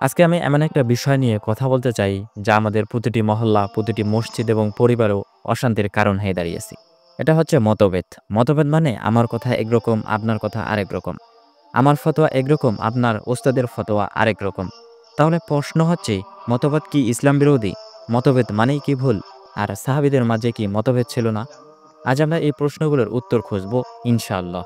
আজকে আমি এমন একটা বিষয় নিয়ে কথা বলতে চাই, যা আমাদের প্রতিটি মহল্লা, প্রতিটি মসজিদ এবং পরিবারেও অশান্তির কারণ হয়ে দাঁড়িয়েছে। এটা হচ্ছে মতভেদ। মতভেদ মানে আমার কথা একরকম, আপনার কথা আরেক রকম। আমার ফতোয়া একরকম, আপনার ওস্তাদের ফতোয়া আরেক রকম। তাহলে প্রশ্ন হচ্ছে, মতভেদ কি ইসলাম বিরোধী? মতভেদ মানেই কি ভুল? আর সাহাবীদের মাঝে কি মতভেদ ছিল না? আজ আমরা এই প্রশ্নগুলোর উত্তর খুঁজব ইনশাআল্লাহ।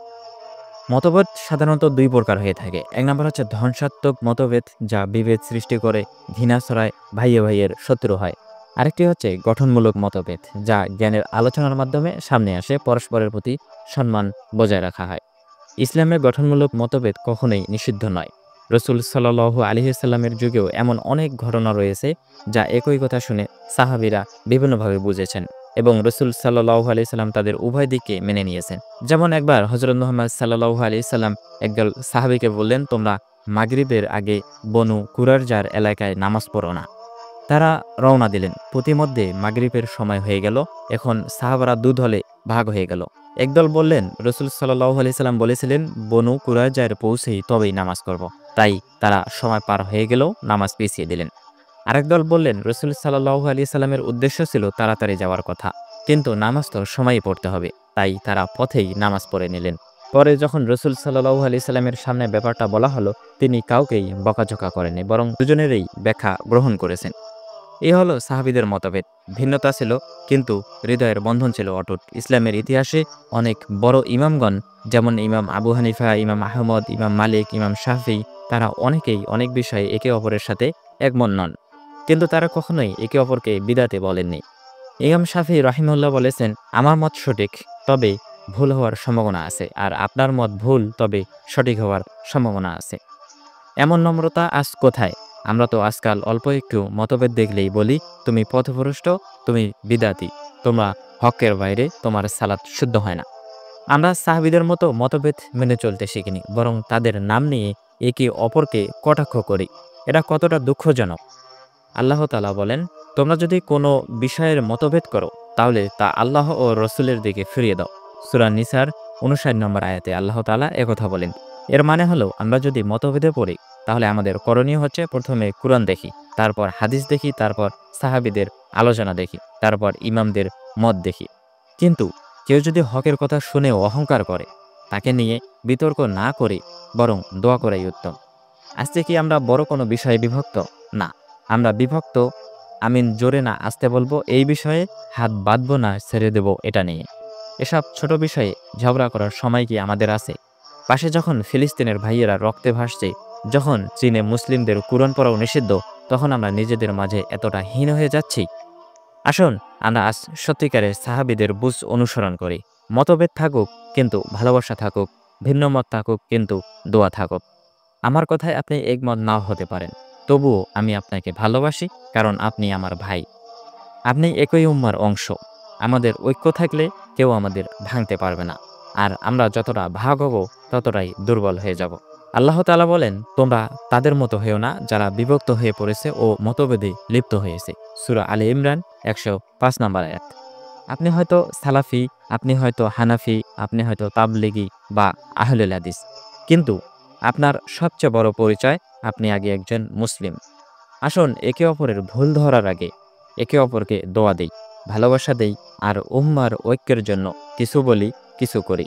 মতভেদ সাধারণত দুই প্রকার হয়ে থাকে। এক নম্বর হচ্ছে ধ্বংসাত্মক মতভেদ, যা বিভেদ সৃষ্টি করে, ঘৃণা ছড়ায়, ভাইয়ে ভাইয়ের শত্রু হয়। আরেকটি হচ্ছে গঠনমূলক মতভেদ, যা জ্ঞানের আলোচনার মাধ্যমে সামনে আসে, পরস্পরের প্রতি সম্মান বজায় রাখা হয়। ইসলামের গঠনমূলক মতভেদ কখনোই নিষিদ্ধ নয়। রসুল সাল্লাল্লাহু আলাইহি সাল্লামের যুগেও এমন অনেক ঘটনা রয়েছে, যা একই কথা শুনে সাহাবীরা বিভিন্নভাবে বুঝেছেন এবং রসুল সাল্লাল্লাহু আলাইহি সাল্লাম তাদের উভয় দিককে মেনে নিয়েছেন। যেমন একবার হযরত মুহাম্মদ সাল্লাল্লাহু আলাইহি সাল্লাম একদল সাহাবীকে বললেন, তোমরা মাগরিবের আগে বনু কুরাইজার এলাকায় নামাজ পড়ো না। তারা রওনা দিলেন। পথিমধ্যে মাগরিবের সময় হয়ে গেল। এখন সাহাবারা দুদলে ভাগ হয়ে গেল। একদল বললেন, রসুল সাল্লাল্লাহু আলাইহি সাল্লাম বলেছিলেন বনু কুরাইজায় পৌঁছেই তবেই নামাজ পড়ব। তাই তারা সময় পার হয়ে গেলেও নামাজ পিছিয়ে দিলেন। আরেক দল বললেন, রসুল সাল্লাল্লাহু আলাইহি সাল্লামের উদ্দেশ্য ছিল তাড়াতাড়ি যাওয়ার কথা, কিন্তু নামাজ তো সময়ই পড়তে হবে। তাই তারা পথেই নামাজ পড়ে নিলেন। পরে যখন রসুল সাল্লাল্লাহু আলাইহি সাল্লামের সামনে ব্যাপারটা বলা হলো, তিনি কাউকেই বকাঝকা করেননি, বরং দুজনেরই ব্যাখ্যা গ্রহণ করেছেন। এ হলো সাহাবীদের মতভেদ। ভিন্নতা ছিল, কিন্তু হৃদয়ের বন্ধন ছিল অটুট। ইসলামের ইতিহাসে অনেক বড় ইমামগণ, যেমন ইমাম আবু হানিফা, ইমাম আহমদ, ইমাম মালিক, ইমাম শাফি, তারা অনেকেই অনেক বিষয়ে একে অপরের সাথে একমত নন, কিন্তু তারা কখনোই একে অপরকে বিদাতে বলেননি। ইমাম শাফি রাহিমাহুল্লাহ বলেছেন, আমার মত সঠিক, তবে ভুল হওয়ার সম্ভাবনা আছে, আর আপনার মত ভুল, তবে সঠিক হওয়ার সম্ভাবনা আছে। এমন নম্রতা আজ কোথায়? আমরা তো আজকাল অল্প একটু মতভেদ দেখলেই বলি, তুমি পথভ্রষ্ট, তুমি বিদাতি, তোমরা হকের বাইরে, তোমার সালাত শুদ্ধ হয় না। আমরা সাহাবীদের মতো মতভেদ মেনে চলতে শিখিনি, বরং তাদের নাম নিয়ে একে অপরকে কটাক্ষ করি। এটা কতটা দুঃখজনক। আল্লাহ তাআলা বলেন, তোমরা যদি কোনো বিষয়ের মতভেদ করো, তাহলে তা আল্লাহ ও রসুলের দিকে ফিরিয়ে দাও। সূরা নিসার ৫৯ নম্বর আয়াতে আল্লাহ তাআলা একথা বলেন। এর মানে হলো, আমরা যদি মতভেদে পড়ি, তাহলে আমাদের করণীয় হচ্ছে প্রথমে কুরআন দেখি, তারপর হাদিস দেখি, তারপর সাহাবীদের আলোচনা দেখি, তারপর ইমামদের মত দেখি। কিন্তু কেউ যদি হকের কথা শুনেও অহংকার করে, তাকে নিয়ে বিতর্ক না করে বরং দোয়া করাই উত্তম। আজকে কি আমরা বড় কোনো বিষয়ে বিভক্ত? না, আমরা বিভক্ত। আমিন জোরে না আস্তে বলবো এই বিষয়ে, হাত বাঁধবো না ছেড়ে দেব এটা নিয়ে। এসব ছোট বিষয়ে ঝগড়া করার সময় কি আমাদের আছে? পাশে যখন ফিলিস্তিনের ভাইয়েরা রক্তে ভাসছে, যখন চীনে মুসলিমদের কুরআন পড়াও নিষিদ্ধ, তখন আমরা নিজেদের মাঝে এতটা হীন হয়ে যাচ্ছি। আসুন, আমরা আজ সত্যিকারের সাহাবীদের বুঝ অনুসরণ করি। মতভেদ থাকুক, কিন্তু ভালোবাসা থাকুক। ভিন্ন মত থাকুক, কিন্তু দোয়া থাকুক। আমার কথায় আপনি একমত নাও হতে পারেন, তবুও আমি আপনাকে ভালোবাসি, কারণ আপনি আমার ভাই। আপনি একই উম্মার অংশ। আমাদের ঐক্য থাকলে কেউ আমাদের ভাঙতে পারবে না। আর আমরা যতটা ভাগ হব, ততটাই দুর্বল হয়ে যাব। আল্লাহ তাআলা বলেন, তোমরা তাদের মতো হয়েও না, যারা বিভক্ত হয়ে পড়েছে ও মতভেদে লিপ্ত হয়েছে। সূরা আলে ইমরান ১০৫ নম্বর আয়াত। আপনি হয়তো সালাফি, আপনি হয়তো হানাফি, আপনি হয়তো তাবলিগি বা আহলুল হাদিস, কিন্তু আপনার সবচেয়ে বড় পরিচয়, আপনি আগে একজন মুসলিম। আসুন, একে অপরের ভুল ধরার আগে একে অপরকে দোয়া দেই, ভালোবাসা দেই, আর উম্মার ঐক্যের জন্য কিছু বলি, কিছু করি।